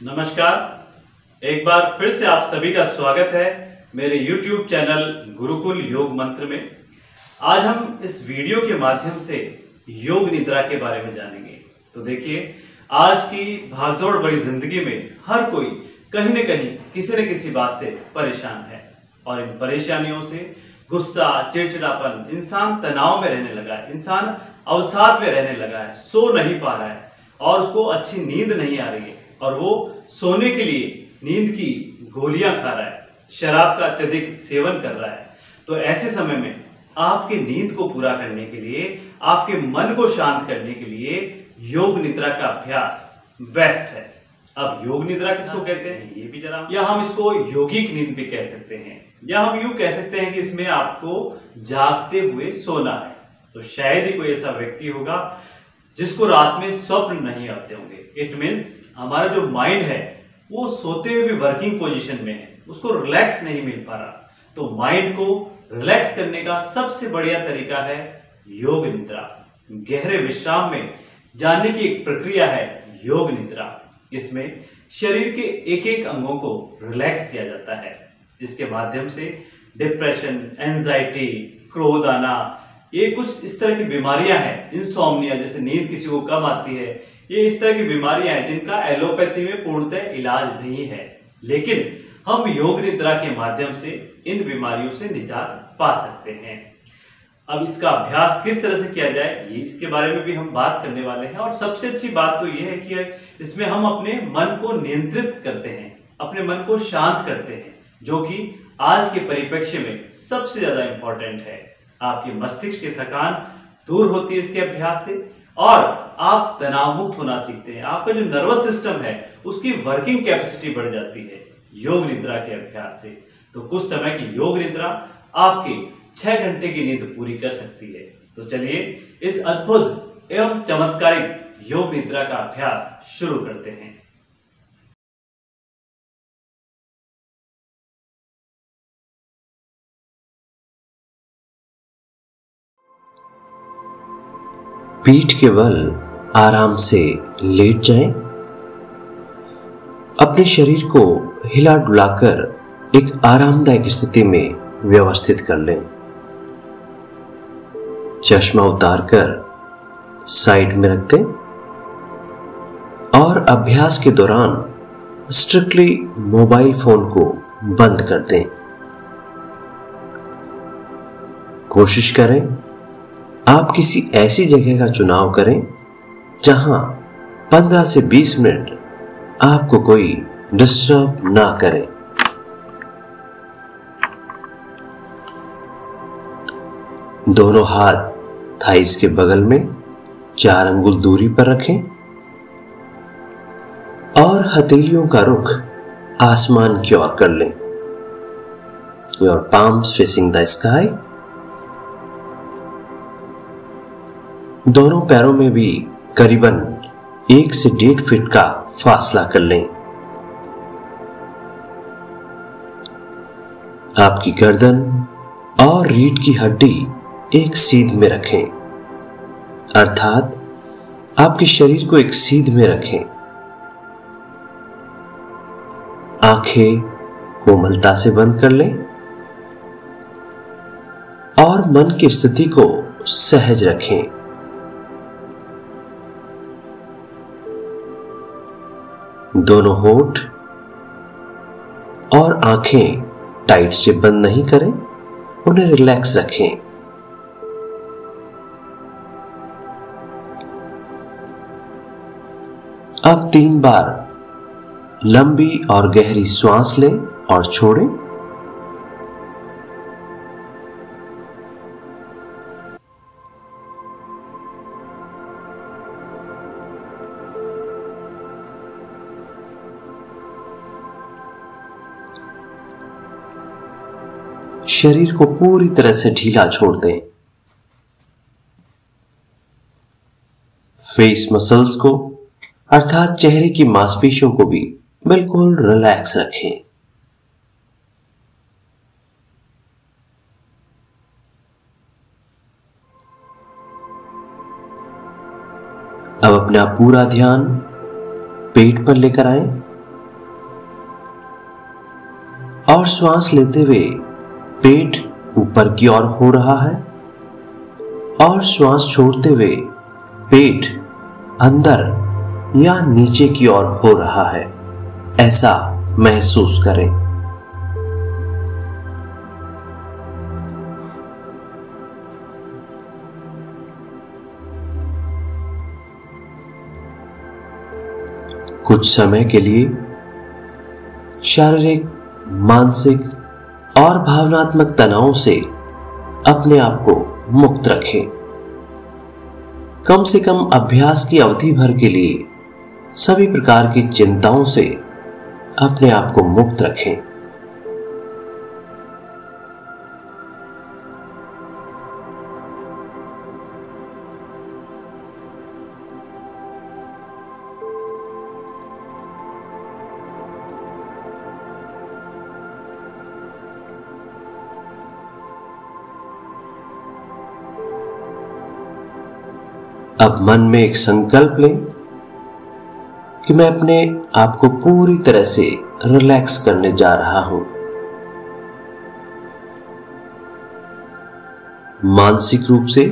नमस्कार। एक बार फिर से आप सभी का स्वागत है मेरे YouTube चैनल गुरुकुल योग मंत्र में। आज हम इस वीडियो के माध्यम से योग निद्रा के बारे में जानेंगे। तो देखिए, आज की भागदौड़ भरी जिंदगी में हर कोई कहीं न कहीं किसी न किसी बात से परेशान है और इन परेशानियों से गुस्सा, चिड़चिड़ापन, इंसान तनाव में रहने लगा है, इंसान अवसाद में रहने लगा है, सो नहीं पा रहा है और उसको अच्छी नींद नहीं आ रही है और वो सोने के लिए नींद की गोलियां खा रहा है, शराब का अत्यधिक सेवन कर रहा है। तो ऐसे समय में आपकी नींद को पूरा करने के लिए, आपके मन को शांत करने के लिए योग निद्रा का अभ्यास बेस्ट है। अब योग निद्रा किसको कहते हैं ये भी जरा, या हम इसको यौगिक नींद भी कह सकते हैं, या हम यूं कह सकते हैं कि इसमें आपको जागते हुए सोना है। तो शायद ही कोई ऐसा व्यक्ति होगा जिसको रात में स्वप्न नहीं आते होंगे। इट मीन्स हमारा जो माइंड है वो सोते हुए भी वर्किंग पोजीशन में है, उसको रिलैक्स नहीं मिल पा रहा। तो माइंड को रिलैक्स करने का सबसे बढ़िया तरीका है योग निद्रा। गहरे विश्राम में जाने की एक प्रक्रिया है योग निद्रा। इसमें शरीर के एक एक अंगों को रिलैक्स किया जाता है। इसके माध्यम से डिप्रेशन, एंजाइटी, क्रोध आना, ये कुछ इस तरह की बीमारियां हैं, इंसोम्निया जैसे नींद किसी को कम आती है, ये इस तरह की बीमारियां हैं जिनका एलोपैथी में पूर्णतः इलाज नहीं है। लेकिन हम योग निद्रा के माध्यम से इन बीमारियों से निजात पा सकते हैं। अब इसका अभ्यास किस तरह से किया जाए ये इसके बारे में भी हम बात करने वाले हैं। और सबसे अच्छी बात तो ये है कि इसमें हम अपने मन को नियंत्रित करते हैं, अपने मन को शांत करते हैं, जो कि आज के परिप्रेक्ष्य में सबसे ज्यादा इंपॉर्टेंट है। आपके मस्तिष्क की थकान दूर होती है इसके अभ्यास से और आप तनाव मुक्त होना सीखते हैं। आपका जो नर्वस सिस्टम है उसकी वर्किंग कैपेसिटी बढ़ जाती है योग निद्रा के अभ्यास से। तो कुछ समय की योग निद्रा आपके 6 घंटे की नींद पूरी कर सकती है। तो चलिए इस अद्भुत एवं चमत्कारिक योग निद्रा का अभ्यास शुरू करते हैं। पीठ के बल आराम से लेट जाएं। अपने शरीर को हिला डुलाकर एक आरामदायक स्थिति में व्यवस्थित कर लें। चश्मा उतारकर साइड में रख दें और अभ्यास के दौरान स्ट्रिक्टली मोबाइल फोन को बंद कर दें। कोशिश करें आप किसी ऐसी जगह का चुनाव करें जहां 15 से 20 मिनट आपको कोई डिस्टर्ब ना करे। दोनों हाथ थाइस के बगल में 4 अंगुल दूरी पर रखें और हथेलियों का रुख आसमान की ओर कर लें। Your palms facing the sky. दोनों पैरों में भी करीबन 1 से 1.5 फीट का फासला कर लें। आपकी गर्दन और रीढ़ की हड्डी एक सीध में रखें, अर्थात आपके शरीर को एक सीध में रखें। आंखें कोमलता से बंद कर लें और मन की स्थिति को सहज रखें। दोनों होंठ और आंखें टाइट से बंद नहीं करें, उन्हें रिलैक्स रखें। अब 3 बार लंबी और गहरी श्वास लें और छोड़ें। शरीर को पूरी तरह से ढीला छोड़ दें। फेस मसल्स को अर्थात चेहरे की मांसपेशियों को भी बिल्कुल रिलैक्स रखें। अब अपना पूरा ध्यान पेट पर लेकर आएं और श्वास लेते हुए पेट ऊपर की ओर हो रहा है और श्वास छोड़ते हुए पेट अंदर या नीचे की ओर हो रहा है, ऐसा महसूस करें। कुछ समय के लिए शारीरिक, मानसिक और भावनात्मक तनाव से अपने आप को मुक्त रखें। कम से कम अभ्यास की अवधि भर के लिए सभी प्रकार की चिंताओं से अपने आप को मुक्त रखें। अब मन में एक संकल्प लें कि मैं अपने आप को पूरी तरह से रिलैक्स करने जा रहा हूं। मानसिक रूप से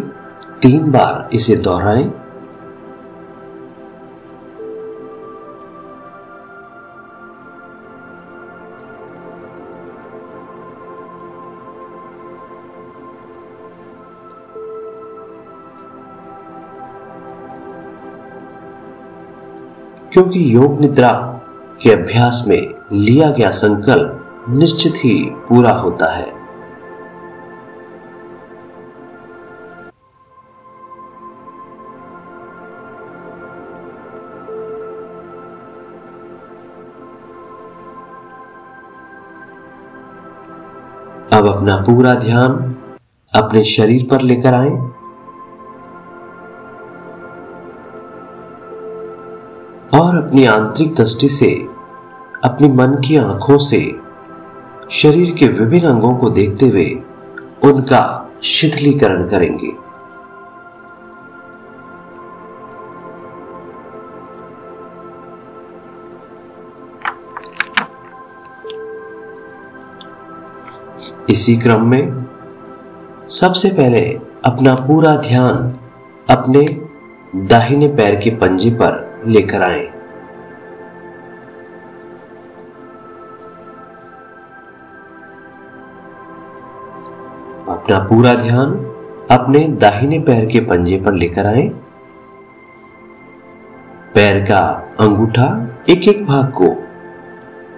3 बार इसे दोहराएं। क्योंकि योग निद्रा के अभ्यास में लिया गया संकल्प निश्चित ही पूरा होता है। अब अपना पूरा ध्यान अपने शरीर पर लेकर आएं और अपनी आंतरिक दृष्टि से अपनी मन की आंखों से शरीर के विभिन्न अंगों को देखते हुए उनका शिथिलीकरण करेंगे। इसी क्रम में सबसे पहले अपना पूरा ध्यान अपने दाहिने पैर के पंजे पर लेकर आएं। अपना पूरा ध्यान अपने दाहिने पैर के पंजे पर लेकर आएं। पैर का अंगूठा एक एक भाग को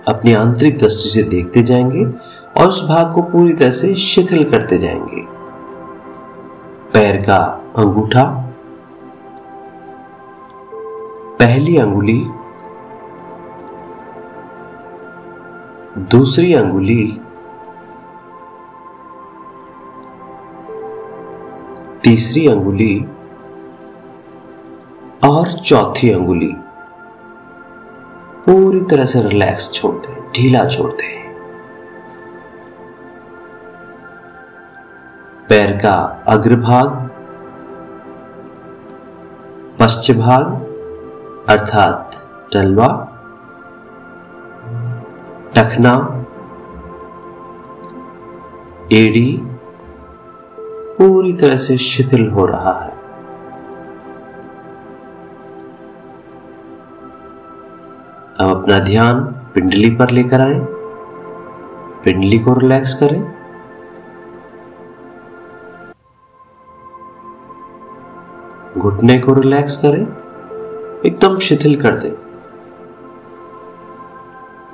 अपनी आंतरिक दृष्टि से देखते जाएंगे और उस भाग को पूरी तरह से शिथिल करते जाएंगे। पैर का अंगूठा, पहली अंगुली, दूसरी अंगुली, तीसरी अंगुली और चौथी अंगुली पूरी तरह से रिलैक्स छोड़ते हैं, ढीला छोड़ते हैं। पैर का अग्रभाग, पश्च भाग अर्थात तलवा, टखना, एड़ी पूरी तरह से शिथिल हो रहा है। अब अपना ध्यान पिंडली पर लेकर आएं। पिंडली को रिलैक्स करें। घुटने को रिलैक्स करें, एकदम शिथिल कर दें।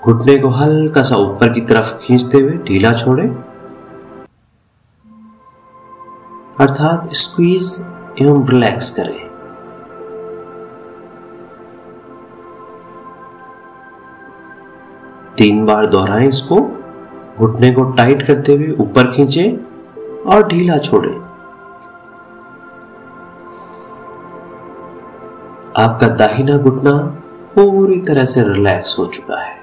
घुटने को हल्का सा ऊपर की तरफ खींचते हुए ढीला छोड़ें, अर्थात स्क्वीज एवं रिलैक्स करें। तीन बार दोहराएं इसको। घुटने को टाइट करते हुए ऊपर खींचें और ढीला छोड़ें। आपका दाहिना घुटना पूरी तरह से रिलैक्स हो चुका है।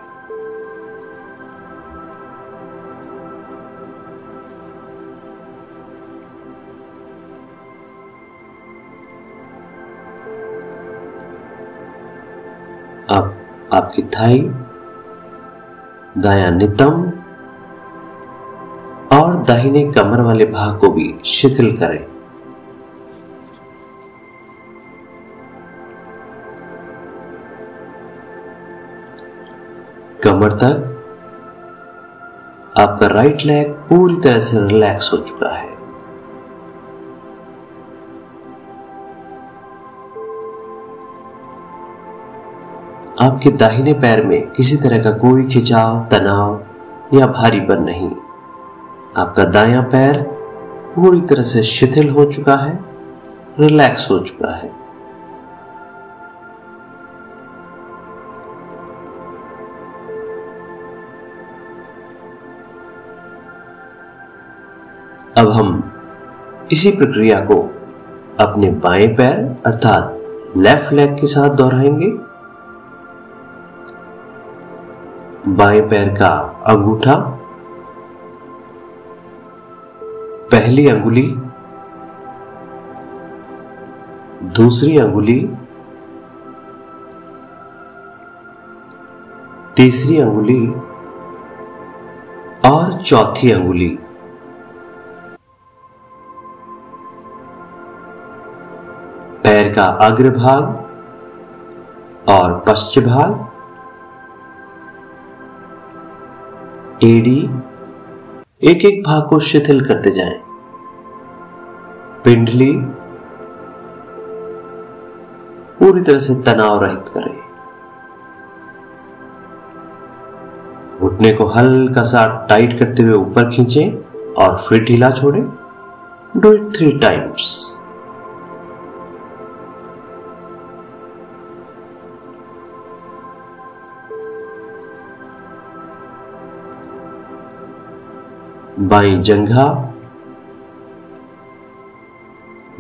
अब आपकी थाई, दायां नितंब और दाहिने कमर वाले भाग को भी शिथिल करें। कमर तक आपका राइट लेग पूरी तरह से रिलैक्स हो चुका है। आपके दाहिने पैर में किसी तरह का कोई खिंचाव, तनाव या भारीपन नहीं। आपका दायां पैर पूरी तरह से शिथिल हो चुका है, रिलैक्स हो चुका है। अब हम इसी प्रक्रिया को अपने बाएं पैर अर्थात लेफ्ट लेग के साथ दोहराएंगे। बाएं पैर का अंगूठा, पहली अंगुली, दूसरी अंगुली, तीसरी अंगुली और चौथी अंगुली। पैर का अग्रभाग और पश्च भाग, एड़ी, एक एक भाग को शिथिल करते जाएं। पिंडली पूरी तरह से तनाव रहित करें। घुटने को हल्का सा टाइट करते हुए ऊपर खींचें और फिर ढीला छोड़ें। Do it 3 times. बाईं जंघा,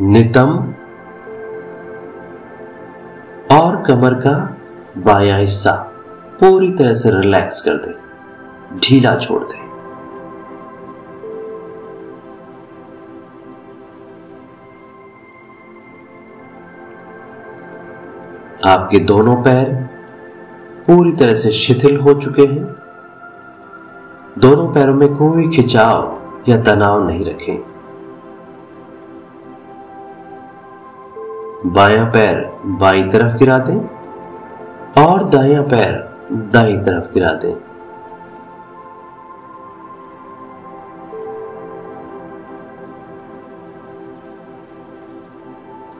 नितंब और कमर का बायां हिस्सा पूरी तरह से रिलैक्स कर दें, ढीला छोड़ दें। आपके दोनों पैर पूरी तरह से शिथिल हो चुके हैं। दोनों पैरों में कोई खिंचाव या तनाव नहीं रखें। बायां पैर बाईं तरफ गिरा दें और दायां पैर दाईं तरफ गिरा दें।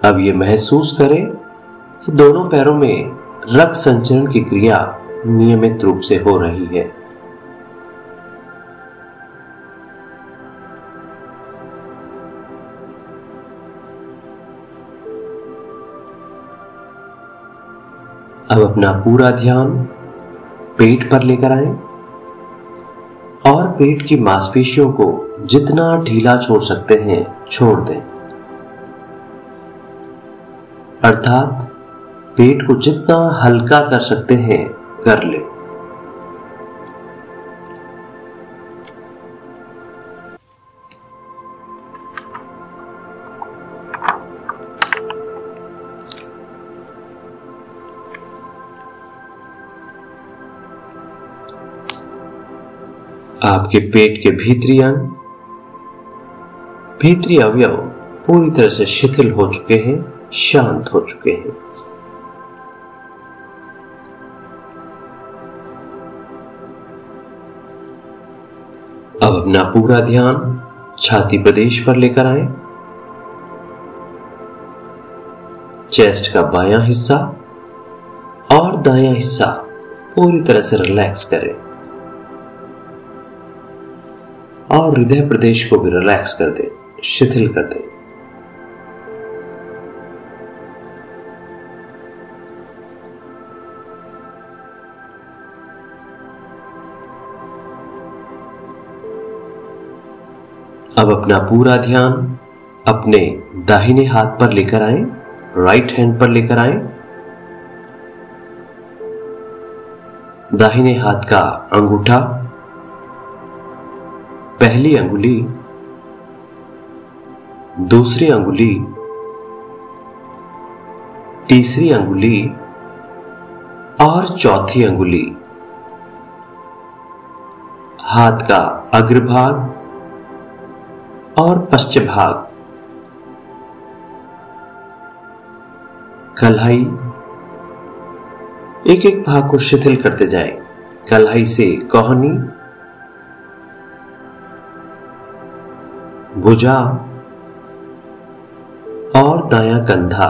अब ये महसूस करें कि दोनों पैरों में रक्त संचरण की क्रिया नियमित रूप से हो रही है। अब अपना पूरा ध्यान पेट पर लेकर आएं और पेट की मांसपेशियों को जितना ढीला छोड़ सकते हैं छोड़ दें, अर्थात पेट को जितना हल्का कर सकते हैं कर लें। आपके पेट के भीतरी अंग, भीतरी अवयव पूरी तरह से शिथिल हो चुके हैं, शांत हो चुके हैं। अब अपना पूरा ध्यान छाती प्रदेश पर लेकर आएं। चेस्ट का बायां हिस्सा और दायां हिस्सा पूरी तरह से रिलैक्स करें और हृदय प्रदेश को भी रिलैक्स कर दें, शिथिल कर दें। अब अपना पूरा ध्यान अपने दाहिने हाथ पर लेकर आएं, राइट हैंड पर लेकर आएं। दाहिने हाथ का अंगूठा, पहली अंगुली, दूसरी अंगुली, तीसरी अंगुली और चौथी अंगुली। हाथ का अग्रभाग और पश्च भाग। कलाई, एक एक भाग को शिथिल करते जाएं। कलाई से कोहनी, भुजा और दायां कंधा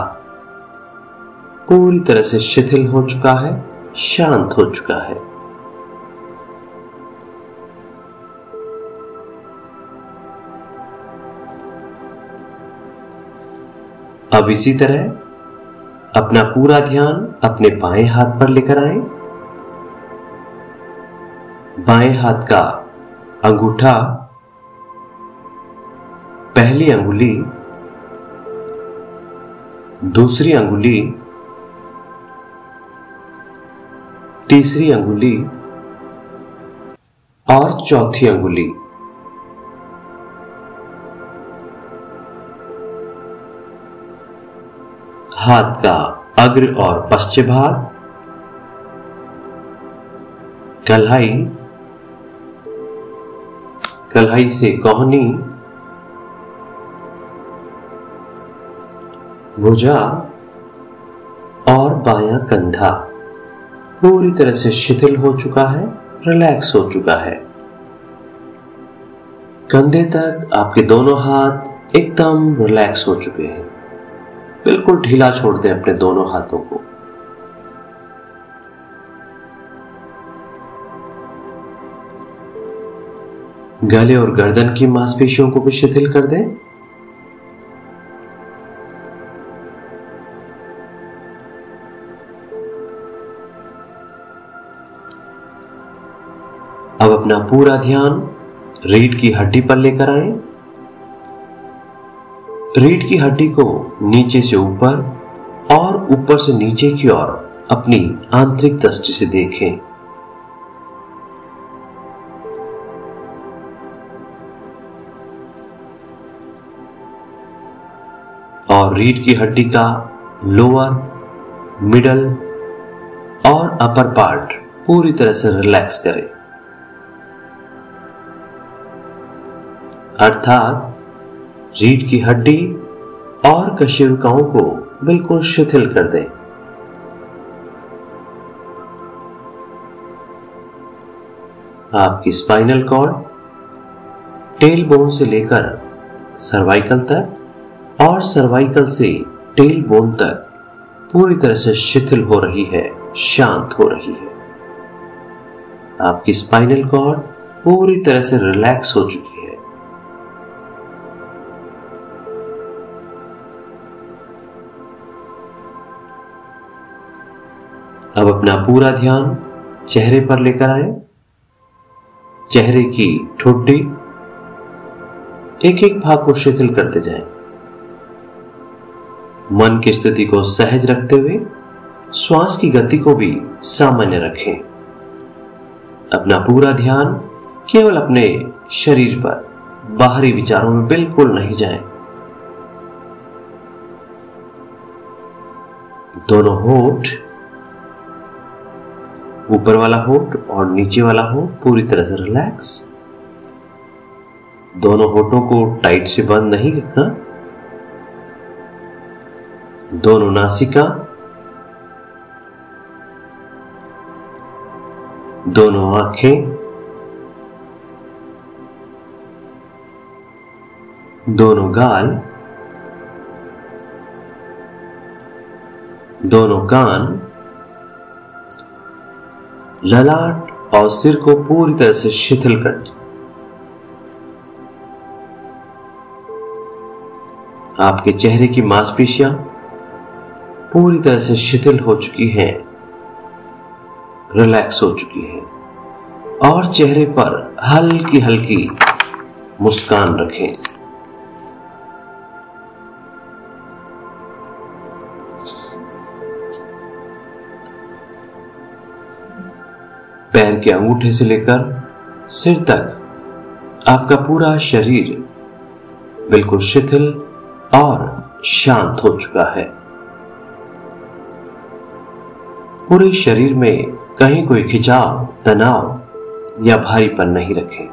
पूरी तरह से शिथिल हो चुका है, शांत हो चुका है। अब इसी तरह अपना पूरा ध्यान अपने बाएं हाथ पर लेकर आएं। बाएं हाथ का अंगूठा, पहली अंगुली, दूसरी अंगुली, तीसरी अंगुली और चौथी अंगुली हाथ का अग्र और पश्च भाग, कलाई, कलाई से कोहनी, भुजा और बायां कंधा पूरी तरह से शिथिल हो चुका है, रिलैक्स हो चुका है। कंधे तक आपके दोनों हाथ एकदम रिलैक्स हो चुके हैं। बिल्कुल ढीला छोड़ दें अपने दोनों हाथों को। गले और गर्दन की मांसपेशियों को भी शिथिल कर दें। अब अपना पूरा ध्यान रीढ़ की हड्डी पर लेकर आएं। रीढ़ की हड्डी को नीचे से ऊपर और ऊपर से नीचे की ओर अपनी आंतरिक दृष्टि से देखें। और रीढ़ की हड्डी का लोअर, मिडल और अपर पार्ट पूरी तरह से रिलैक्स करें। अर्थात रीढ़ की हड्डी और कशेरुकाओं को बिल्कुल शिथिल कर दें। आपकी स्पाइनल कॉर्ड टेल बोन से लेकर सर्वाइकल तक और सर्वाइकल से टेल बोन तक पूरी तरह से शिथिल हो रही है, शांत हो रही है। आपकी स्पाइनल कॉर्ड पूरी तरह से रिलैक्स हो चुकी है। अब अपना पूरा ध्यान चेहरे पर लेकर आए। चेहरे की ठुड्डी, एक एक भाग को शिथिल करते जाएं। मन की स्थिति को सहज रखते हुए श्वास की गति को भी सामान्य रखें। अपना पूरा ध्यान केवल अपने शरीर पर, बाहरी विचारों में बिल्कुल नहीं जाएं। दोनों होठ, ऊपर वाला होठ और नीचे वाला होठ पूरी तरह से रिलैक्स। दोनों होठों को टाइट से बंद नहीं रखना। दोनों नासिका, दोनों आंखें, दोनों गाल, दोनों कान, ललाट और सिर को पूरी तरह से शिथिल कर दें। आपके चेहरे की मांसपेशियां पूरी तरह से शिथिल हो चुकी हैं, रिलैक्स हो चुकी हैं और चेहरे पर हल्की हल्की मुस्कान रखें। पैर के अंगूठे से लेकर सिर तक आपका पूरा शरीर बिल्कुल शिथिल और शांत हो चुका है। पूरे शरीर में कहीं कोई खिंचाव, तनाव या भारीपन नहीं रखें।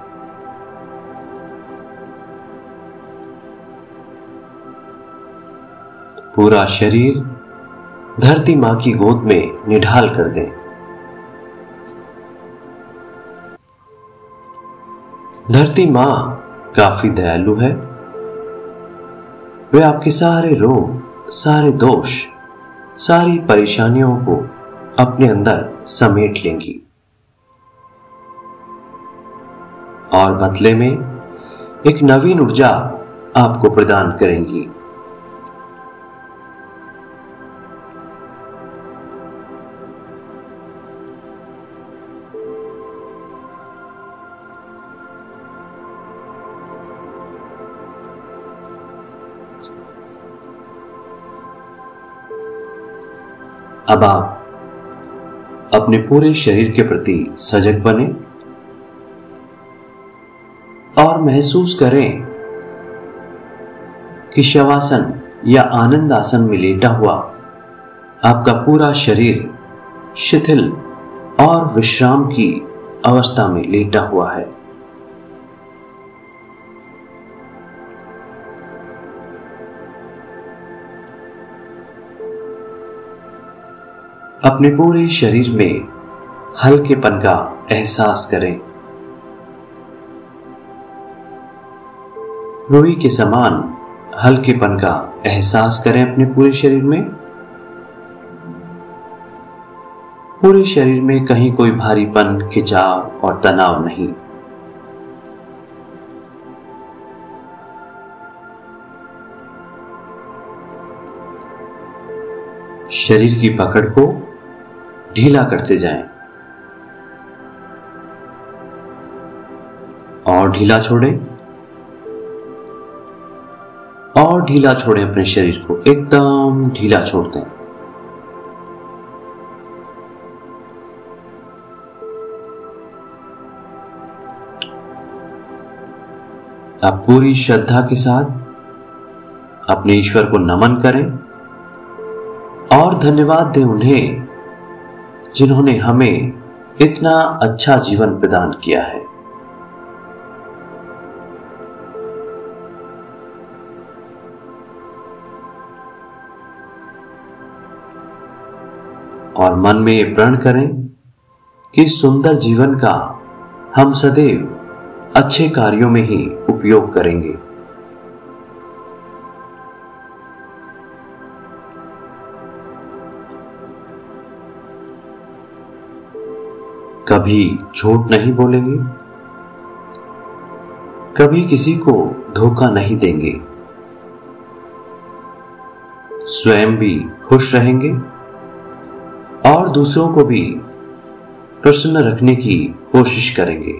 पूरा शरीर धरती मां की गोद में निढाल कर दें। धरती मां काफी दयालु है। वे आपके सारे रोग, सारे दोष, सारी परेशानियों को अपने अंदर समेट लेंगी और बदले में एक नवीन ऊर्जा आपको प्रदान करेंगी। अब आप अपने पूरे शरीर के प्रति सजग बने और महसूस करें कि शवासन या आनंद आसन में लेटा हुआ आपका पूरा शरीर शिथिल और विश्राम की अवस्था में लेटा हुआ है। अपने पूरे शरीर में हल्केपन का एहसास करें। रुई के समान हल्केपन का एहसास करें अपने पूरे शरीर में। पूरे शरीर में कहीं कोई भारीपन, खिंचाव और तनाव नहीं। शरीर की पकड़ को ढीला करते जाएं और ढीला छोड़ें और ढीला छोड़ें। अपने शरीर को एकदम ढीला छोड़ दें। आप पूरी श्रद्धा के साथ अपने ईश्वर को नमन करें और धन्यवाद दें उन्हें जिन्होंने हमें इतना अच्छा जीवन प्रदान किया है। और मन में ये प्रण करें कि इस सुंदर जीवन का हम सदैव अच्छे कार्यों में ही उपयोग करेंगे। कभी झूठ नहीं बोलेंगे, कभी किसी को धोखा नहीं देंगे, स्वयं भी खुश रहेंगे और दूसरों को भी प्रसन्न रखने की कोशिश करेंगे।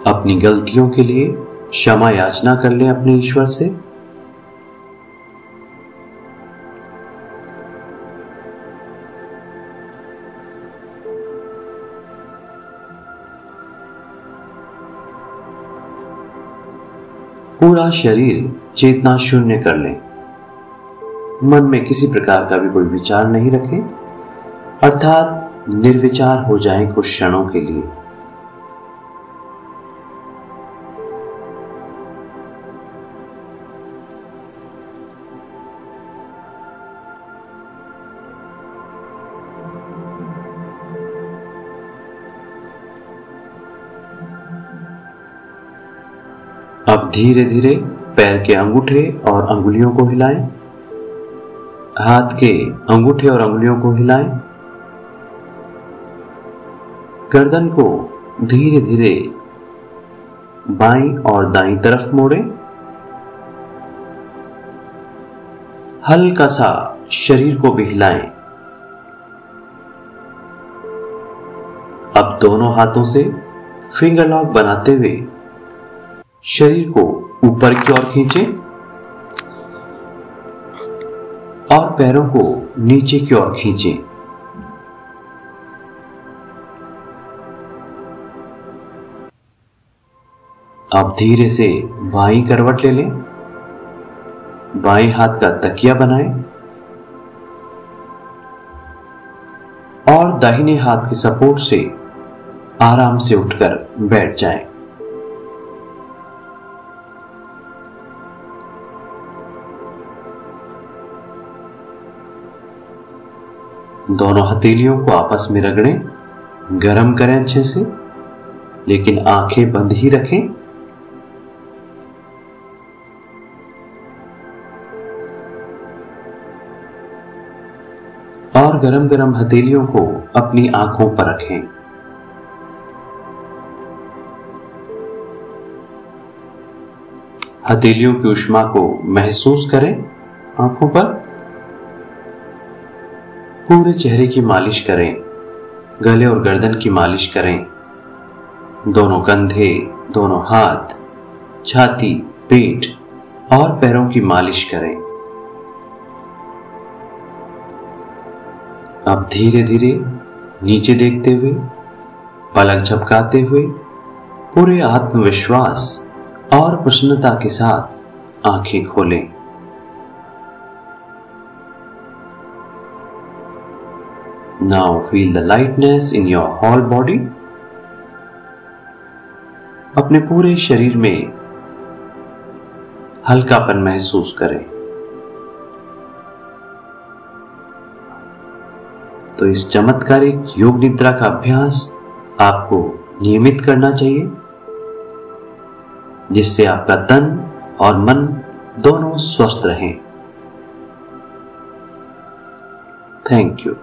अपनी गलतियों के लिए क्षमा याचना कर लें अपने ईश्वर से। पूरा शरीर चेतना शून्य कर लें। मन में किसी प्रकार का भी कोई विचार नहीं रखें, अर्थात निर्विचार हो जाएं कुछ क्षणों के लिए। अब धीरे धीरे पैर के अंगूठे और अंगुलियों को हिलाएं, हाथ के अंगूठे और अंगुलियों को हिलाएं, गर्दन को धीरे धीरे बाईं और दाईं तरफ मोड़ें, हल्का सा शरीर को भी हिलाएं। अब दोनों हाथों से फिंगर लॉक बनाते हुए शरीर को ऊपर की ओर खींचें और पैरों को नीचे की ओर खींचें। अब धीरे से बाईं करवट ले लें, बाएं हाथ का तकिया बनाएं और और दाहिने हाथ के सपोर्ट से आराम से उठकर बैठ जाएं। दोनों हथेलियों को आपस में रगड़ें, गरम करें अच्छे से, लेकिन आंखें बंद ही रखें। और गरम गरम हथेलियों को अपनी आंखों पर रखें। हथेलियों की ऊष्मा को महसूस करें आंखों पर। पूरे चेहरे की मालिश करें, गले और गर्दन की मालिश करें, दोनों कंधे, दोनों हाथ, छाती, पेट और पैरों की मालिश करें। अब धीरे धीरे नीचे देखते हुए, पलक झपकाते हुए, पूरे आत्मविश्वास और प्रसन्नता के साथ आंखें खोलें। Now feel the lightness in your whole body. अपने पूरे शरीर में हल्कापन महसूस करें। तो इस चमत्कारिक योग निद्रा का अभ्यास आपको नियमित करना चाहिए, जिससे आपका तन और मन दोनों स्वस्थ रहें। Thank you.